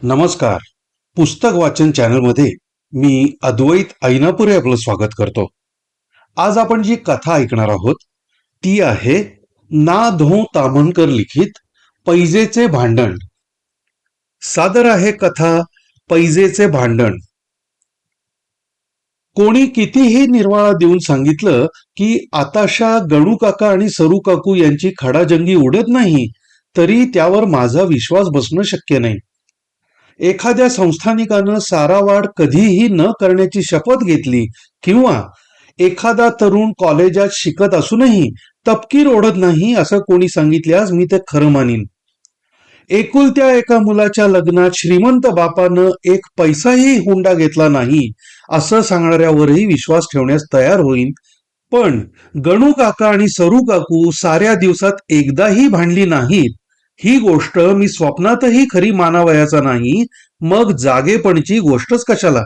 नमस्कार. पुस्तक वाचन चॅनलमध्ये मी अद्वैत ऐनापुरे आपलं स्वागत करतो. आज आपण जी कथा ऐकणार आहोत ती आहे ना. धो ताम्हणकर लिखित पैजेचे भांडण. सादर आहे कथा पैजेचे भांडण. कोणी कितीही निर्वाळा देऊन सांगितलं की आताशा गणू काका आणि सरू काकू यांची खडाजंगी उडत नाही, तरी त्यावर माझा विश्वास बसणं शक्य नाही. एखाद्या संस्थानिकानं सारावाढ कधीही न करण्याची शपथ घेतली किंवा एखादा तरुण कॉलेजात शिकत असूनही तपकीर ओढत नाही असं कोणी सांगितल्यास मी ते खरं मानीन. एकुलत्या एका मुलाच्या लग्नात श्रीमंत बापानं एक पैसाही हुंडा घेतला नाही असं सांगणाऱ्यावरही विश्वास ठेवण्यास तयार होईन. पण गणू काका आणि सरू काकू साऱ्या दिवसात एकदाही भांडली नाहीत ही गोष्ट मी स्वप्नातही खरी मानावयाचा नाही, मग जागेपणची गोष्टच कशाला.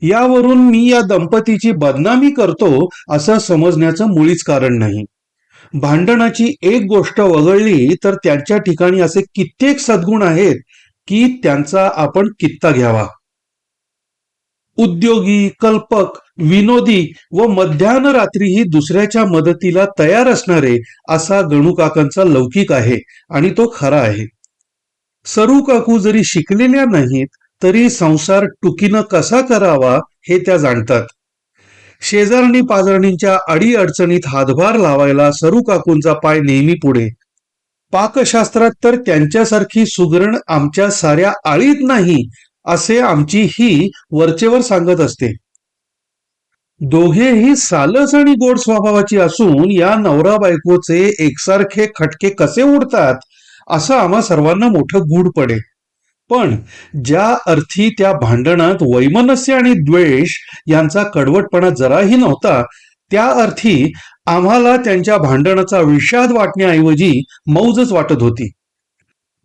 यावरून मी या दंपतीची बदनामी करतो असं समजण्याचं मुळीच कारण नाही. भांडणाची एक गोष्ट वगळली तर त्यांच्या ठिकाणी असे कित्येक सद्गुण आहेत की त्यांचा आपण कित्ता घ्यावा. उद्योगी, कल्पक, विनोदी व मध्यान्ह रात्रीही दुसऱ्याच्या मदतीला तयार असणारे असा गणू काकांचा लौकिक आहे आणि तो खरा आहे. सरू काकू जरी शिकलेल्या नाहीत तरी संसार टुकीनं कसा करावा हे त्या जाणतात. शेजारणी पाजारणींच्या अडीअडचणीत हातभार लावायला सरू काकूंचा पाय नेहमी पुढे. पाकशास्त्रात तर त्यांच्यासारखी सुगरण आमच्या साऱ्या आळीत नाही असे आमची ही वरचेवर सांगत असते. दोघेही सालस आणि गोड स्वभावाची असून या नवरा बायकोचे एकसारखे खटके कसे उडतात असं आम्हा सर्वांना मोठं गूढ पडे. पण ज्या अर्थी त्या भांडणात वैमनस्य आणि द्वेष यांचा कडवटपणा जराही नव्हता, त्या अर्थी आम्हाला त्यांच्या भांडणाचा विषाद वाटण्याऐवजी मौजच वाटत होती.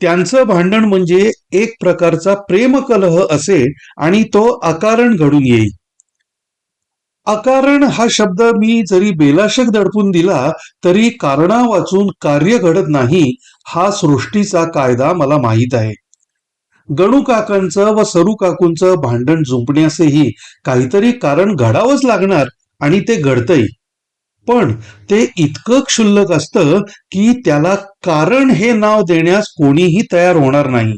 त्यांचं भांडण म्हणजे एक प्रकारचा प्रेमकलह असे आणि तो अकारण घडून येई. अकारण हा शब्द मी जरी बेलाशक दडपून दिला तरी कारणा वाचून कार्य घडत नाही हा सृष्टीचा कायदा मला माहीत आहे. गणू काकांचं व सरू काकूंचं भांडण जुंपण्यासही काहीतरी कारण घडावंच लागणार आणि ते घडतंय. पण ते इतकं क्षुल्लक असतं की त्याला कारण हे नाव देण्यास कोणीही तयार होणार नाही.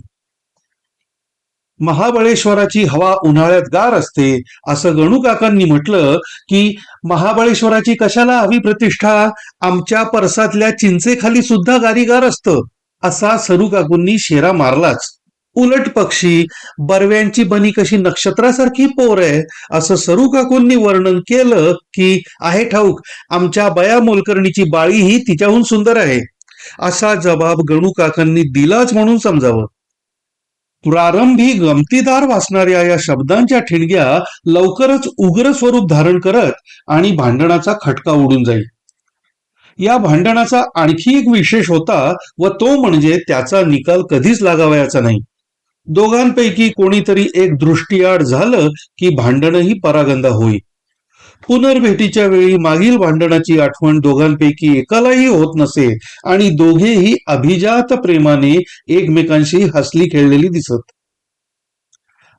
महाबळेश्वराची हवा उन्हाळ्यात गार असते असं गणू काकांनी म्हटलं की महाबळेश्वराची कशाला हवी प्रतिष्ठा, आमच्या परसातल्या चिंचेखाली सुद्धा गारीगार असतं असा सरू काकूंनी शेरा मारलाच. उलट पक्षी बरव्यांची बनी कशी नक्षत्रासारखी पोर आहे असं सरू काकूंनी वर्णन केलं की आहे ठाऊक आमच्या बया मोलकर्णीची बाळी ही तिच्याहून सुंदर आहे असा जबाब गणू काकांनी दिलाच म्हणून समजावं. प्रारंभी गमतीदार वाचणाऱ्या या शब्दांच्या ठिणग्या लवकरच उग्र स्वरूप धारण करत आणि भांडणाचा खटका उडून जाईल. या भांडणाचा आणखी एक विशेष होता व तो म्हणजे त्याचा निकाल कधीच लागावयाचा नाही. दोघांपैकी कोणीतरी एक दृष्टीआड झालं की भांडणही परागंदा होई. पुनर्भेटीच्या वेळी मागील भांडणाची आठवण दोघांपैकी एकालाही होत नसे आणि दोघेही अभिजात प्रेमाने एकमेकांशी हसली खेळलेली दिसत.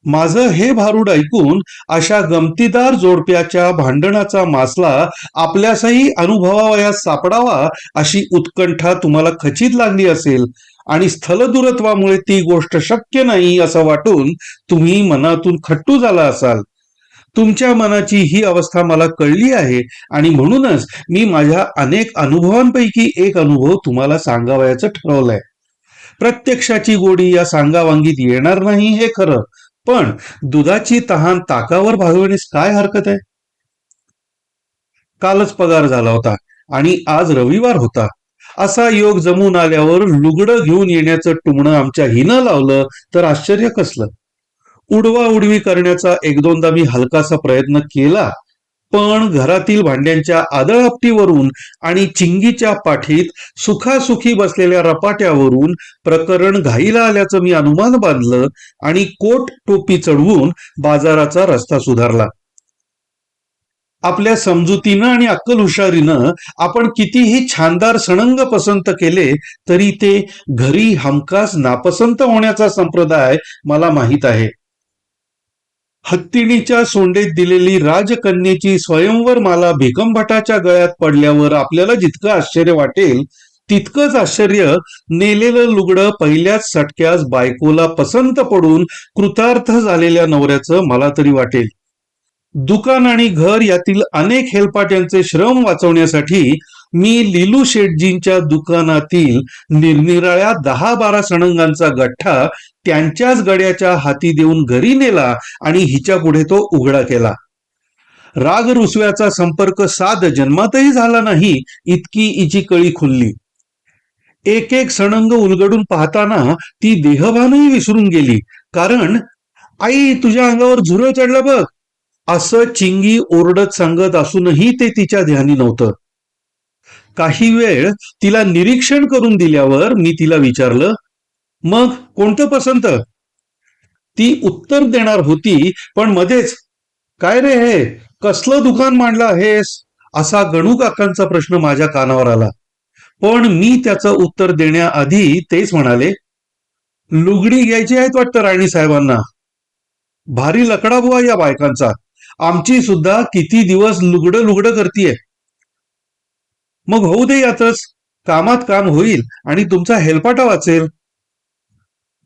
माझं हे भारूड ऐकून अशा गमतीदार जोडप्याच्या भांडणाचा मासला आपल्यासही अनुभवावयास सापडावा अशी उत्कंठा तुम्हाला खचित लागली असेल आणि स्थलदूरत्वामुळे ती गोष्ट शक्य नाही असं वाटून तुम्ही मनातून खट्टू झाला असाल. तुमच्या मनाची ही अवस्था मला कळली आहे आणि म्हणूनच मी माझ्या अनेक अनुभवांपैकी एक अनुभव तुम्हाला सांगावयाचं ठरवलंय. प्रत्यक्षाची गोडी या सांगावांगीत येणार नाही हे खरं, पण दुधाची तहान ताकावर भागवण्यास काय हरकत आहे. कालच पगार झाला होता आणि आज रविवार होता. असा योग जमून आल्यावर लुगडं घेऊन येण्याचं टुमणं आमच्या हिनं लावलं तर आश्चर्य कसलं. उडवा उडवी करण्याचा एक दोनदा मी हलकासा प्रयत्न केला, पण घरातील भांड्यांच्या आदळआपटीवरून आणि चिंगीच्या पाठीत सुखासुखी बसलेल्या रपाट्यावरून प्रकरण घाईला आल्याचं मी अनुमान बांधलं आणि कोट टोपी चढवून बाजाराचा रस्ता सुधारला. आपल्या समजुतीनं आणि अक्कल हुशारीनं आपण कितीही छानदार सणंग पसंत केले तरी ते घरी हमखास नापसंत होण्याचा संप्रदाय मला माहीत आहे. हत्तीणीच्या सोंडेत दिलेली राजकन्येची स्वयंवर माला भिकमभटाच्या गळ्यात पडल्यावर आपल्याला जितकं आश्चर्य वाटेल तितकंच आश्चर्य नेलेलं लुगडं पहिल्याच सटक्यास बायकोला पसंत पडून कृतार्थ झालेल्या नवऱ्याचं मला तरी वाटेल. दुकान आणि घर यातील अनेक हेलपाट्यांचे श्रम वाचवण्यासाठी मी लिलू शेटजींच्या दुकानातील निरनिराळ्या 10-12 सणंगांचा गठ्ठा त्यांच्याच गड्याच्या हाती देऊन घरी नेला आणि हिच्या पुढे तो उघडा केला. राग रुसव्याचा संपर्क साध जन्मातही झाला नाही इतकी हिची कळी खुलली. एक एक सणंग उलगडून पाहताना ती देहभानही विसरून गेली. कारण आई तुझ्या अंगावर झुरळ चढलं बघ असं चिंगी ओरडत सांगत असूनही ते तिच्या ध्यानी नव्हतं. काही वेळ तिला निरीक्षण करून दिल्यावर मी तिला विचारलं, मग कोणतं पसंत? ती उत्तर देणार होती पण मध्येच, काय रे हे कसलं दुकान मांडलं आहेस असा गणू काकांचा प्रश्न माझ्या कानावर आला. पण मी त्याचं उत्तर देण्याआधी तेच म्हणाले, लुगडी घ्यायची आहेत वाटतं राणी साहेबांना. भारी लकडा बुवा या बायकांचा. आमची सुद्धा किती दिवस लुगडं लुगडं करतीये. मग होऊ दे यातच, कामात काम होईल आणि तुमचा हेलपाटा वाचेल.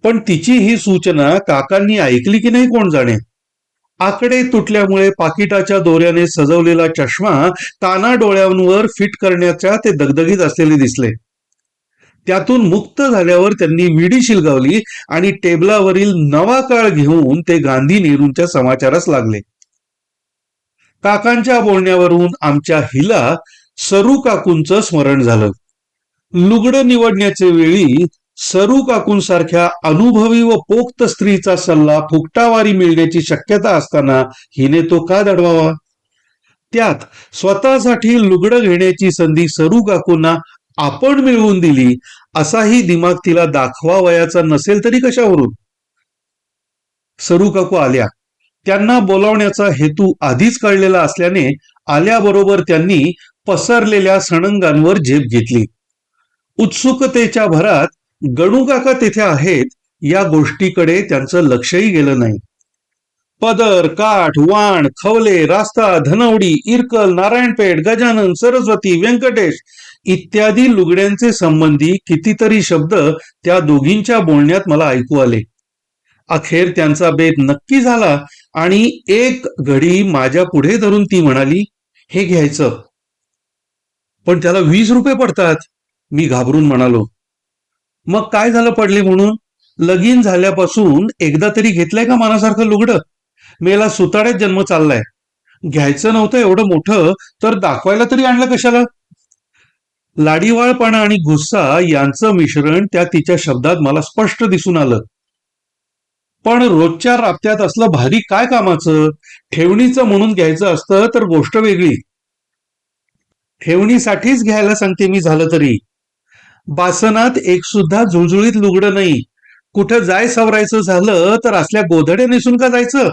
पण तिची ही सूचना काकांनी ऐकली की नाही कोण जाणे. आकडे तुटल्यामुळे पाकिटाच्या दोऱ्याने सजवलेला चष्मा काना डोळ्यांवर फिट करण्याच्या ते दगदगीत असलेले दिसले. त्यातून मुक्त झाल्यावर त्यांनी विडी शिलगावली आणि टेबलावरील नवा काळ घेऊन ते गांधी नेहरूंच्या समाचारास लागले. काकांच्या बोलण्यावरून आमच्या हिला सरू काकूंचं स्मरण झालं. लुगडं निवडण्याच्या वेळी सरू काकूंसारख्या अनुभवी व पोक्त स्त्रीचा सल्ला फुकटावारी मिळण्याची शक्यता असताना हिने तो का दडवावा? त्यात स्वतःसाठी लुगडं घेण्याची संधी सरू काकूंना आपण मिळवून दिली असाही दिमाग तिला दाखवावयाचा नसेल तरी कशावरून? सरू काकू आल्या. त्यांना बोलावण्याचा हेतू आधीच कळलेला असल्याने आल्याबरोबर त्यांनी पसरलेल्या सणंगांवर झेप घेतली. उत्सुकतेच्या भरात गणू काका तेथे आहेत या गोष्टीकडे त्यांचं लक्षही गेलं नाही. पदर, काठ, वाण, खवले, रास्ता, धनवडी, इरकल, नारायणपेठ, गजानन, सरस्वती, व्यंकटेश इत्यादी लुगड्यांचे संबंधी कितीतरी शब्द त्या दोघींच्या बोलण्यात मला ऐकू आले. अखेर त्यांचा बेत नक्की झाला आणि एक घडी माझ्या पुढे धरून ती म्हणाली, हे घ्यायचं. पण त्याला 20 रुपये पडतात. मी घाबरून म्हणालो. मग काय झालं पडले म्हणून? लगीन झाल्यापासून एकदा तरी घेतलंय का मनासारखं लुगडं? मेला सुताड्यात जन्म चाललाय. घ्यायचं नव्हतं एवढं मोठं तर दाखवायला तरी आणलं कशाला? लाडीवाळपणा आणि गुस्सा यांचं मिश्रण त्या तिच्या शब्दात मला स्पष्ट दिसून आलं. पण रोजच्या राबत्यात असलं भारी काय कामाचं? ठेवणीचं म्हणून घ्यायचं असतं तर गोष्ट वेगळी. ठेवणीसाठीच घ्यायला सांगते मी झालं तरी. बासनात एक सुद्धा जुळजुळीत लुगडं नाही. कुठं जाय सवरायचं झालं तर असल्या गोधड्या नेसून का जायचं?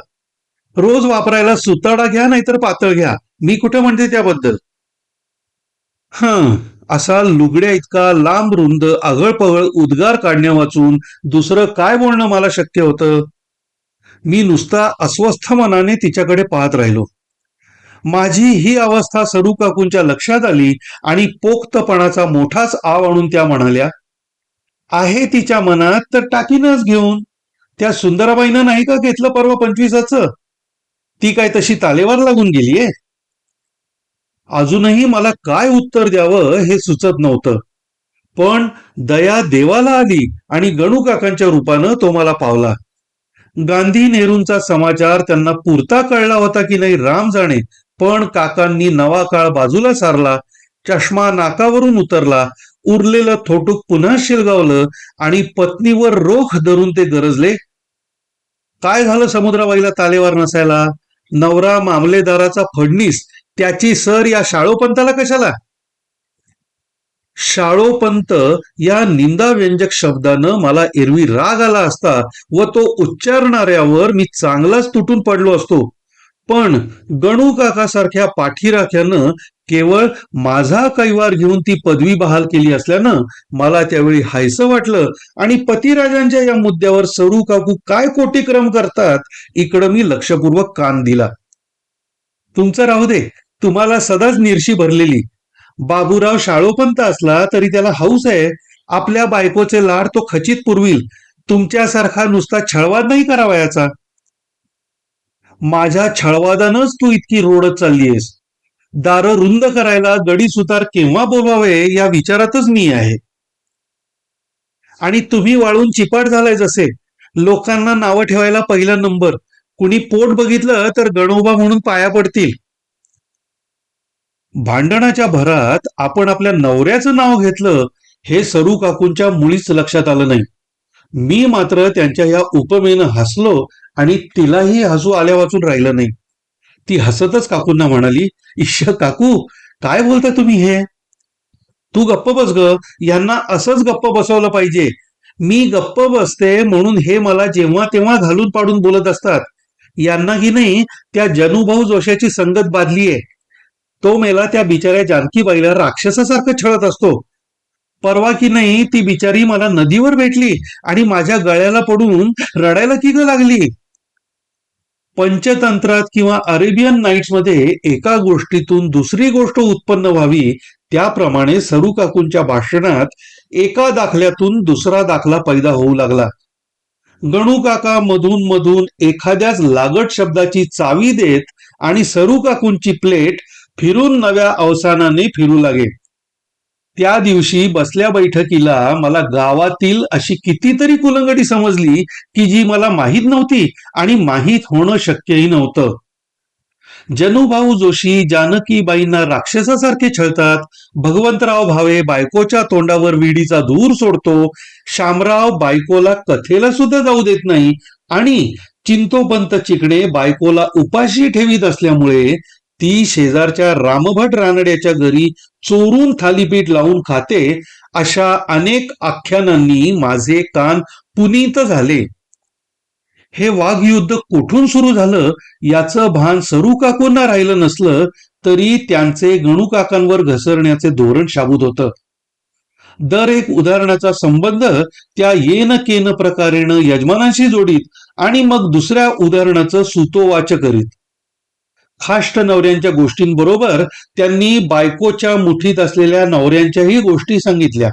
रोज वापरायला सुताडा घ्या नाहीतर पातळ घ्या. मी कुठं म्हणते त्याबद्दल. असा लुगड्या इतका लांब रुंद आगळपगळ उद्गार काढण्या वाचून दुसरं काय बोलणं मला शक्य होतं? मी नुसता अस्वस्थ मनाने तिच्याकडे पाहत राहिलो. माझी ही अवस्था सरू काकूंच्या लक्षात आली आणि पोक्तपणाचा मोठाच आव आणून त्या म्हणाल्या, आहे तिच्या मनात तर टाकीनच घेऊन. त्या सुंदराबाईनं नाही का घेतलं परवा 25चं? ती काय तशी तालेवार लागून गेलीये? अजूनही मला काय उत्तर द्यावं हे सुचत नव्हतं. पण दया देवाला आली आणि गणू काकांच्या रूपानं तो मला पावला. गांधी नेहरूंचा समाचार त्यांना पुरता कळला होता की नाही राम जाणे, पण काकांनी नवा काळ बाजूला सारला, चष्मा नाकावरून उतरला, उरलेलं थोटूक पुन्हा शिलगावलं आणि पत्नीवर रोख धरून ते गरजले, काय झालं समुद्राबाईला तालेवार नसायला? नवरा मामलेदाराचा फडणीस, त्याची सर या शाळोपंताला कशाला? शाळोपंत या निंदाव्यंजक शब्दानं मला एरवी राग आला असता व तो उच्चारणाऱ्यावर मी चांगलाच तुटून पडलो असतो. पण गणू काकासारख्या पाठीराख्यानं केवळ माझा कैवार घेऊन ती पदवी बहाल केली असल्यानं मला त्यावेळी हायसं वाटलं आणि पतिराजांच्या या मुद्द्यावर सरू काकू काय कोटीक्रम करतात इकडं मी लक्षपूर्वक कान दिला. तुमचं राहू दे, तुम्हाला सदाच निरशी भरलेली. बाबूराव शाळोपंत असला तरी त्याला हौस आहे, आपल्या बायकोचे लाड तो खचित पुरविल. तुमच्यासारखा नुसता छळवाद नाही करावयाचा. माझ्या छळवादानच तू इतकी रोडत चाललीयस. दारं रुंद करायला गडी सुतार केव्हा बोलवावे या विचारातच मी आहे. आणि तुम्ही वाळून चिपाट झालाय जसे. लोकांना नावं ठेवायला पहिला नंबर. कुणी पोट बघितलं तर गणोबा म्हणून पाया पडतील. भांडणाच्या भरात आपण आपल्या नवऱ्याचं नाव घेतलं हे सरू काकूंच्या मुळीच लक्षात आलं नाही. मी मात्र त्यांच्या या उपमेनं हसलो आणि तिलाही हसू आल्या वाचून राहिलं नाही. ती हसतच काकूंना म्हणाली, इश्श काकू, काय बोलता तुम्ही हे? तू गप्प बस ग, यांना असंच गप्प बसवलं पाहिजे. मी गप्प बसते म्हणून हे मला जेव्हा तेव्हा घालून पाडून बोलत असतात. यांना की नाही त्या जनुभाऊ जोशाची संगत बाधलीये. तो मेला त्या बिचाऱ्या जानकीबाईला राक्षसासारखं छळत असतो. परवा की नाही ती बिचारी मला नदीवर भेटली आणि माझ्या गळ्याला पडून रडायला की ग लागली. पंचतंत्रात किंवा अरेबियन नाईट्स मध्ये एका गोष्टीतून दुसरी गोष्ट उत्पन्न व्हावी त्याप्रमाणे सरू काकूंच्या भाषणात एका दाखल्यातून दुसरा दाखला पैदा होऊ लागला. गणू काका मधून मधून एखाद्याच लागट शब्दाची चावी देत आणि सरू काकूंची प्लेट फिरून नव्या अवसानाने फिरू लागे. त्या दिवशी बसल्या बैठकीला मला गावातील अशी कितीतरी कुलंगडी समजली की जी मला माहीत नव्हती आणि माहीत होणं शक्यही नव्हतं. जनुभाऊ जोशी जानकीबाईंना राक्षसासारखे छळतात. भगवंतराव भावे बायकोच्या तोंडावर विडीचा धूर सोडतो. शामराव बायकोला कथेला सुद्धा जाऊ देत नाही आणि चिंतोपंत चिकणे बायकोला उपाशी ठेवीत असल्यामुळे ती शेजारच्या रामभट रानड्याच्या घरी चोरून थालीपीठ लावून खाते. अशा अनेक आख्यानांनी माझे कान पुनीत झाले. हे वाघयुद्ध कुठून सुरू झालं याचं भान सरू काकूंना राहिलं नसलं तरी त्यांचे गणू काकांवर घसरण्याचे धोरण शाबूत होतं. दर एक उदाहरणाचा संबंध त्या येन केन प्रकारेनं यजमानांशी जोडीत आणि मग दुसऱ्या उदाहरणाचं सुतोवाच करीत. खाष्ट नवऱ्यांच्या गोष्टींबरोबर त्यांनी बायकोच्या मुठीत असलेल्या नवऱ्यांच्याही गोष्टी सांगितल्या.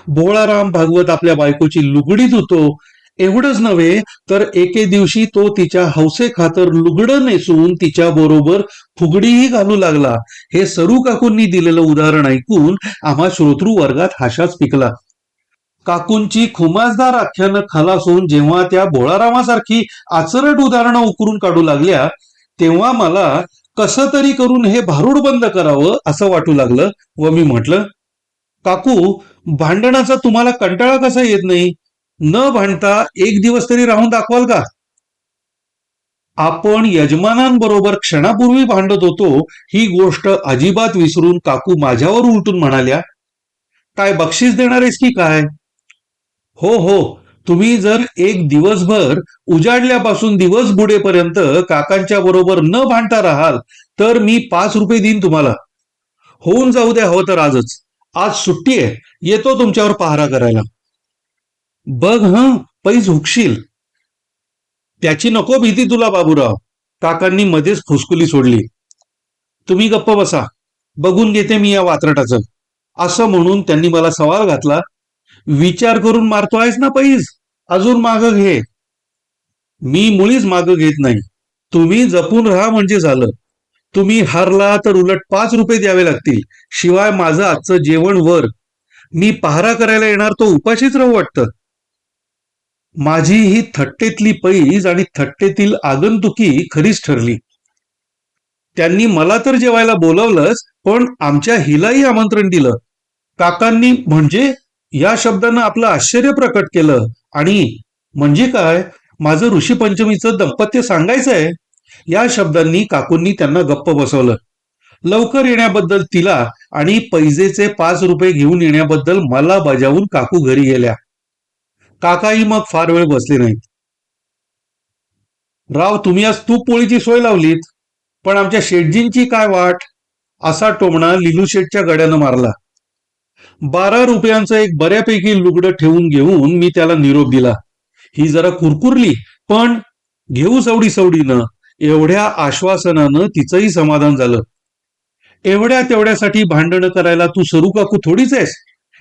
भोळाराम भागवत आपल्या बायकोची लुगडी धुतो. एवढंच नव्हे तर एके दिवशी तो तिच्या हौसे खातर लुगडं नेसून तिच्या बरोबर फुगडीही घालू लागला. हे सरू काकूंनी दिलेलं उदाहरण ऐकून आम्हा श्रोतृ वर्गात हाशाच पिकला. काकूंची खुमासदार आख्यानं खलासून जेव्हा त्या भोळारामासारखी आचरट उदाहरणं उकरून काढू लागल्या तेव्हा मला कसं तरी करून हे भारूड बंद करावं असं वाटू लागलं व मी म्हटलं, काकू, भांडणाचा तुम्हाला कंटाळा कसा येत नाही? न भांडता एक दिवस तरी राहून दाखवाल का? आपण यजमानांबरोबर क्षणापूर्वी भांडत होतो ही गोष्ट अजिबात विसरून काकू माझ्यावर उलटून म्हणाल्या, काय बक्षीस देणार आहेस की काय? हो हो, तुम्ही जर एक दिवसभर उजाडल्यापासून दिवस बुडेपर्यंत काकांच्या बरोबर न भांडता राहाल तर मी 5 रुपये देईन तुम्हाला. होऊन जाऊ द्या हो तर आजच. आज सुट्टी आहे, येतो तुमच्यावर पहारा करायला. बघ हं, पैज हुकशील. त्याची नको भीती तुला बाबूराव, काकांनी मध्येच फुसकुली सोडली. तुम्ही गप्प बसा, बघून घेते मी या वात्रटाचं. असं म्हणून त्यांनी मला सवाल घातला, विचार करून मारतोयस ना पैज, अजून माग घे. मी मुळीच माग घेत नाही. तुम्ही जपून राहा म्हणजे झालं. तुम्ही हारला तर उलट 5 रुपये द्यावे लागतील. शिवाय माझं आजचं जेवण वर. मी पहारा करायला येणार तो उपाशीच राहू वाटतं. माझी ही थट्टेतली पैज आणि थट्टेतील आगंतुकी खरीच ठरली. त्यांनी मला तर जेवायला बोलवलंच, पण आमच्या हिलाही आमंत्रण दिलं. काकांनी म्हणजे या शब्दानं आपलं आश्चर्य प्रकट केलं आणि म्हणजे काय, माझं ऋषीपंचमीचं दाम्पत्य सांगायचंय या शब्दांनी काकूंनी त्यांना गप्प बसवलं. लवकर येण्याबद्दल तिला आणि पैजेचे 5 रुपये घेऊन येण्याबद्दल मला बजावून काकू घरी गेल्या. काकाही मग फार वेळ बसले नाहीत. राव, तुम्ही आज तूप पोळीची सोय लावलीत, पण आमच्या शेटजींची काय वाट? असा टोमणा लिलू शेटच्या गड्यानं मारला. 12 रुपयांचं एक बऱ्यापैकी लुगडं ठेवून घेऊन मी त्याला निरोप दिला. ही जरा कुरकुरली, पण घेऊ सवडी सवडीनं. एवढ्या आश्वासनानं तिचंही समाधान झालं. एवढ्या तेवढ्यासाठी भांडणं करायला तू सरू काकू थोडीच आहेस.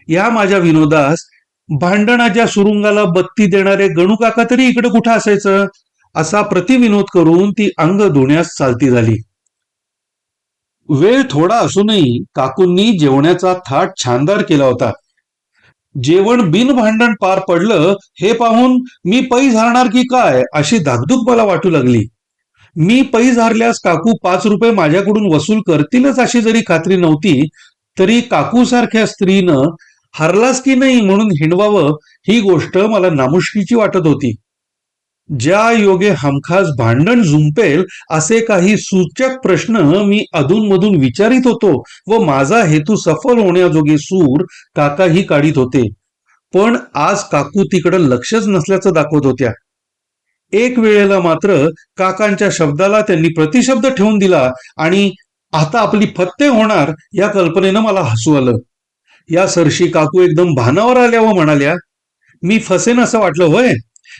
या माझ्या विनोदास भांडणाच्या सुरुंगाला बत्ती देणारे गणू काका तरी इकडे कुठं असायचं, असा प्रतिविनोद करून ती अंग धुण्यास चालती झाली. वेळ थोडा असूनही काकूंनी जेवण्याचा थाट छानदार केला होता. जेवण बिन भांडण पार पडलं हे पाहून मी पैज हारणार की काय अशी धाकधूक मला वाटू लागली. मी पैज हारल्यास काकू 5 रुपये माझ्याकडून वसूल करतीलच अशी जरी खात्री नव्हती, तरी काकू सारख्या स्त्रीनं हरलास की नाही म्हणून हिंडवावं ही गोष्ट मला नामुष्कीची वाटत होती. ज्या योगे हमखास भांडण झुंपेल असे काही सूचक प्रश्न मी अधूनमधून विचारित होतो व माझा हेतू सफल होण्याजोगे सूर काकाही काढीत होते. पण आज काकू तिकडे लक्षच नसल्याचं दाखवत होत्या. एक वेळेला मात्र काकांच्या शब्दाला त्यांनी प्रतिशब्द ठेवून दिला आणि आता आपली फत्ते होणार या कल्पनेनं मला हसू आलं. या सरशी काकू एकदम भानावर आल्या व म्हणाल्या, मी फसेन असं वाटलं होय?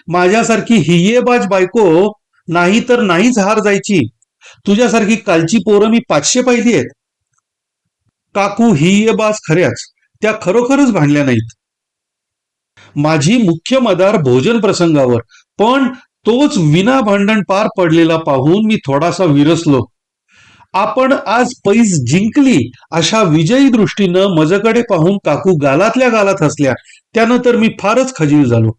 माझ्यासारखी हियेबाज बायको नाही तर नाहीच हार जायची. तुझ्यासारखी कालची पोरं मी 500 पाहिली आहेत. काकू हियेबाज खऱ्याच, त्या खरोखरच भांडल्या नाहीत. माझी मुख्य मदार भोजन प्रसंगावर, पण तोच विना भांडण पार पडलेला पाहून मी थोडासा विरसलो. आपण आज पैज जिंकली अशा विजयी दृष्टीनं मजकडे पाहून काकू गालातल्या गालात हसल्या. त्यानं तर मी फारच खजील झालो.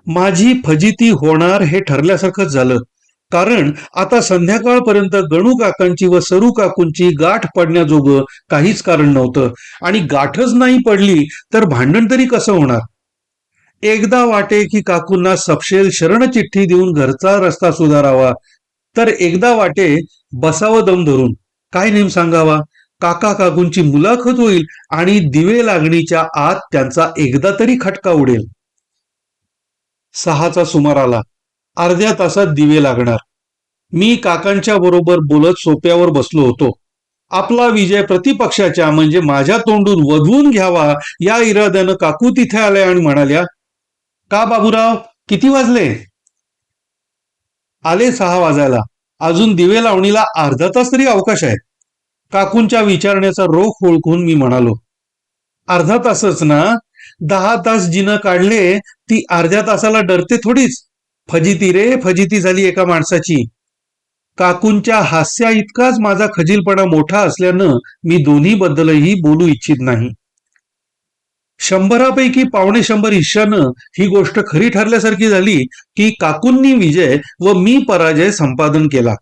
माझी फजिती होणार हे ठरल्यासारखंच झालं, कारण आता संध्याकाळपर्यंत गणू काकांची व सरू काकूंची गाठ पडण्याजोगं काहीच कारण नव्हतं. आणि गाठच नाही पडली तर भांडण तरी कसं होणार? एकदा वाटे की काकूंना सपशेल शरणचिठ्ठी देऊन घरचा रस्ता सुधारावा, तर एकदा वाटे बसावं दम धरून. काय नेम सांगावा? काका काकूंची मुलाखत होईल आणि दिवे लागणीच्या आत त्यांचा एकदा तरी खटका उडेल. 6चा सुमार आला. अर्ध्या तासात दिवे लागणार. मी काकांच्या बरोबर बोलत सोप्यावर बसलो होतो. आपला विजय प्रतिपक्षाच्या म्हणजे माझ्या तोंडून वधवून घ्यावा या इराद्यानं काकू तिथे आल्या आणि म्हणाल्या, का बाबूराव, किती वाजले? आले 6 वाजायला. अजून दिवे लावणीला अर्धा तास तरी अवकाश आहे. काकूंच्या विचारण्याचा रोख ओळखून मी म्हणालो, अर्धा तासच ना? 10 तास जिनं काढले ती अर्ध्या तासाला डरते थोडीच. फजिती रे फजिती झाली एका माणसाची. काकूंच्या हास्या इतकाच माझा खजीलपणा मोठा असल्यानं मी दोन्ही बद्दलही बोलू इच्छित नाही. 100पैकी 150 हिश्श्यानं ही गोष्ट खरी ठरल्यासारखी झाली की काकूंनी विजय व मी पराजय संपादन केला.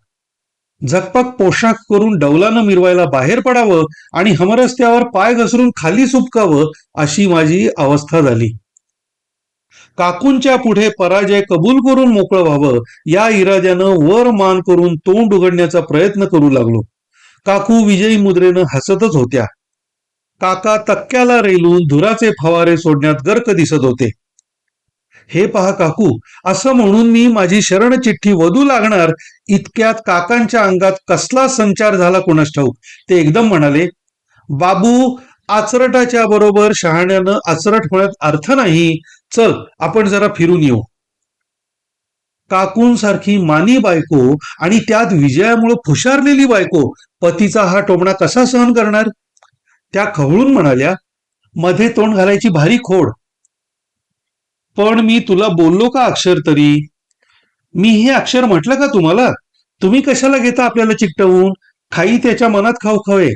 झकपक पोशाख करून डौलानं मिरवायला बाहेर पडावं आणि हमरस्त्यावर पाय घसरून खाली सुटकावं अशी माझी अवस्था झाली. काकूंच्या पुढे पराजय कबूल करून मोकळं व्हावं या इराद्यानं वर मान करून तोंड उघडण्याचा प्रयत्न करू लागलो. काकू विजयी मुद्रेनं हसतच होत्या. काका तक्क्याला रेलून धुराचे फवारे सोडण्यात गर्क दिसत होते. हे पहा काकू, असं म्हणून मी माझी शरणचिठ्ठी वधू लागणार इतक्यात काकांच्या अंगात कसला संचार झाला कोणास ठाऊक. ते एकदम म्हणाले, बाबू, आचरटाच्या बरोबर शहाण्यानं आचरट होण्यात अर्थ नाही. चल आपण जरा फिरून येऊ. काकूंसारखी मानी बायको आणि त्यात विजयामुळे फुशारलेली बायको पतीचा हा टोमणा कसा सहन करणार? त्या खवळून म्हणाल्या, मध्ये तोंड घालायची भारी खोड. पण मी तुला बोललो का अक्षर तरी? मी हे अक्षर म्हटलं का तुम्हाला? तुम्ही कशाला घेता आपल्याला चिकटवून? खाई त्याच्या मनात खाऊ खवे.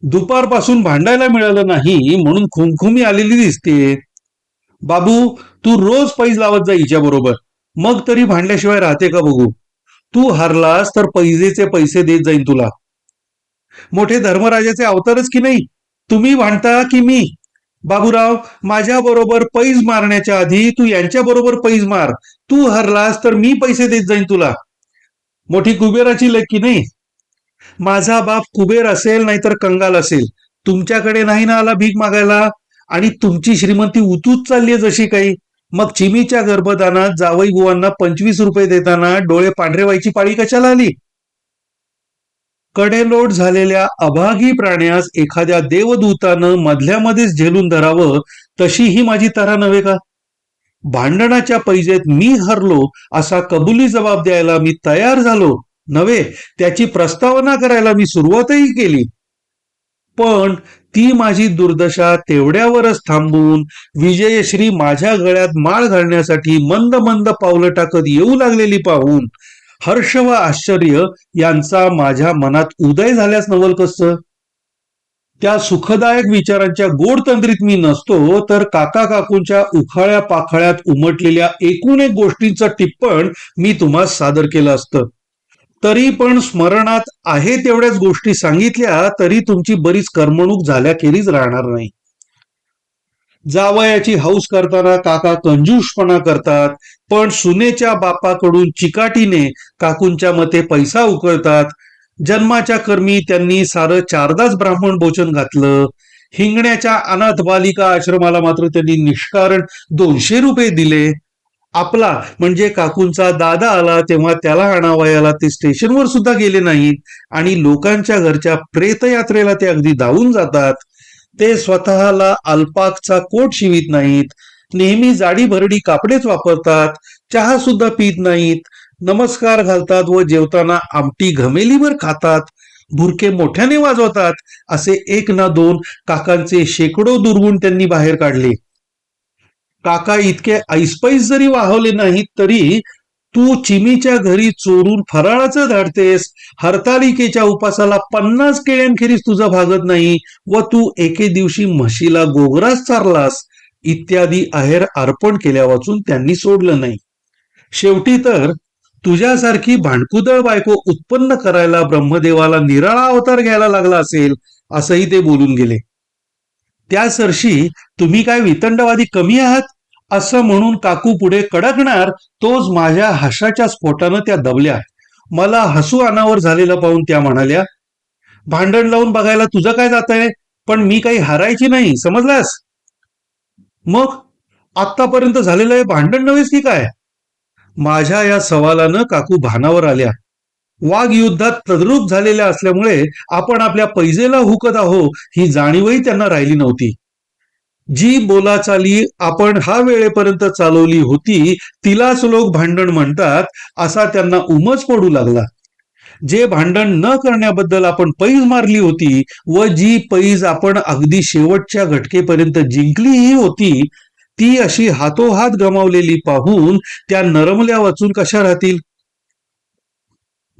दुपारपासून भांडायला मिळालं नाही म्हणून खुमखुमी आलेली दिसते. बाबू, तू रोज पैज लावत जा हिच्या बरोबर, मग तरी भांडल्याशिवाय राहते का बघू. तू हारलास तर पैजेचे पैसे देत जाईन तुला. मोठे धर्मराजाचे अवतारच की नाही. तुम्ही भांडता की मी? बाबूराव, माझ्या बरोबर पैज मारण्याच्या आधी तू यांच्या बरोबर पैज मार. तू हरलास तर मी पैसे देत जाईन तुला. मोठी कुबेराची लेक की नाही. माझा बाप कुबेर असेल नाहीतर कंगाल असेल, तुमच्याकडे नाही ना आला भीक मागायला. आणि तुमची श्रीमंती उतूच चाललीये जशी काही. मग चिमीच्या गर्भदानात जावई बुवांना 25 रुपये देताना डोळे पांढरे व्हायची पाळी कशाला आली? कडेलोट झालेल्या अभागी प्राण्यास एखाद्या देवदूतानं मधल्यामध्येच झेलून धरावं, तशी ही माझी तऱ्हा नव्हे का? भांडणाच्या पैजेत मी हरलो असा कबुली जबाब द्यायला मी तयार झालो नव्हे, त्याची प्रस्तावना करायला मी सुरुवातही केली. पण ती माझी दुर्दशा तेवढ्यावरच थांबून विजयश्री माझ्या गळ्यात माळ घालण्यासाठी मंद मंद पावलं टाकत येऊ लागलेली पाहून हर्ष व आश्चर्य यांचा माझ्या मनात उदय झाल्यास नवल कसं? त्या सुखदायक विचारांच्या गोडतंद्रीत मी नसतो तर काका काकूंच्या उखाळ्या पाखाळ्यात उमटलेल्या एकूण एक गोष्टींचं टिप्पण मी तुम्हाला सादर केलं असतं. तरी पण स्मरणात आहे तेवढ्याच गोष्टी सांगितल्या तरी तुमची बरीच करमणूक झाल्याखेरीज राहणार नाही. जावयाची हौस करताना काका कंजूषपणा करतात, पण सुनेच्या बापाकडून चिकाटीने काकूंच्या मते पैसा उकळतात. जन्माच्या कर्मी त्यांनी सारं चारदाच ब्राह्मण भोजन घातलं. हिंगण्याच्या अनाथ बालिका आश्रमाला मात्र त्यांनी निष्कारण 200 रुपये दिले. आपला म्हणजे काकूंचा दादा आला तेव्हा त्याला आणावयाला ते स्टेशनवर सुद्धा गेले नाहीत आणि लोकांच्या घरच्या प्रेतयात्रेला ते अगदी धावून जातात. ते स्वतःला अल्पाकचा कोट शिवीत नाहीत, नेहमी जाडी भरडी कापडेच वापरतात, चहा सुद्धा पित नाहीत, नमस्कार घालतात व जेवताना आमटी घमेलीवर खातात, भुरके मोठ्याने वाजवतात. असे एक ना दोन काकांचे शेकडो दुर्गुण त्यांनी बाहेर काढले. काका इतके ऐसपैस जरी वाहवले नाहीत तरी तू चिमीच्या घरी चोरून फराळाचं धाडतेस, हरतालिकेच्या उपासाला 50 केळ्यांखेरीज तुझं भागत नाही व तू एके दिवशी म्हशीला गोगरास चारलास, इत्यादी आहेर अर्पण केल्या वाचून त्यांनी सोडलं नाही. शेवटी तर तुझ्यासारखी भांडकुदळ बायको उत्पन्न करायला ब्रह्मदेवाला निराळा अवतार घ्यायला लागला असेल, असंही ते बोलून गेले. त्या सरशी तुम्ही काय वितंडवादी कमी आहात असं म्हणून काकू पुढे कडकणार तोच माझ्या हसाच्या स्फोटानं त्या दबल्या. मला हसू अनावर झालेलं पाहून त्या म्हणाल्या, भांडण लावून बघायला तुझं काय जात आहे, पण मी काही हारायची नाही, समजलास? मग आतापर्यंत झालेलं हे भांडण नव्हेच की काय? माझ्या या सवालानं काकू भानावर आल्या. वाघ युद्धात तद्रूप झालेल्या असल्यामुळे आपण आपल्या पैजेला हुकत आहो ही जाणीवही त्यांना राहिली नव्हती. जी बोलाचाली आपण हा वेळेपर्यंत चालवली होती तिलाच लोक भांडण म्हणतात असा त्यांना उमज पडू लागला. जे भांडण न करण्याबद्दल आपण पैज मारली होती व जी पैज आपण अगदी शेवटच्या घटकेपर्यंत जिंकलीही होती ती अशी हातोहात गमावलेली पाहून त्या नरमल्या वाचून कशा राहतील?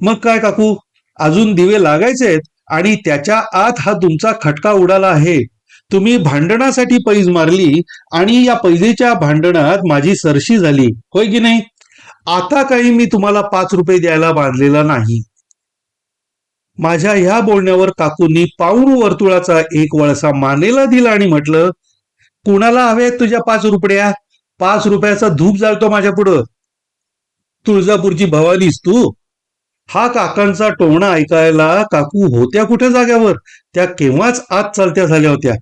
मग काय काकू, अजून दिवे लागायचेत आणि त्याच्या आत हा तुमचा खटका उडाला आहे. तुम्ही भांडणासाठी पैज मारली आणि या पैजेच्या भांडणात माझी सरशी झाली, होय की नाही? आता काही मी तुम्हाला 5 रुपये द्यायला बांधलेला नाही. माझ्या ह्या बोलण्यावर काकूंनी पाऊण वर्तुळाचा एक वळसा मानेला दिला आणि म्हटलं, कुणाला हवे तुझ्या 5 रुपया? 5 रुपयाचा धूप जाळतो माझ्या पुढं. तुळजापूरची भवानीस तू? हा काकांचा टोमणा ऐकायला काकू होत्या कुठे जाग्यावर, त्या केव्हाच आत चालत्या झाल्या होत्या.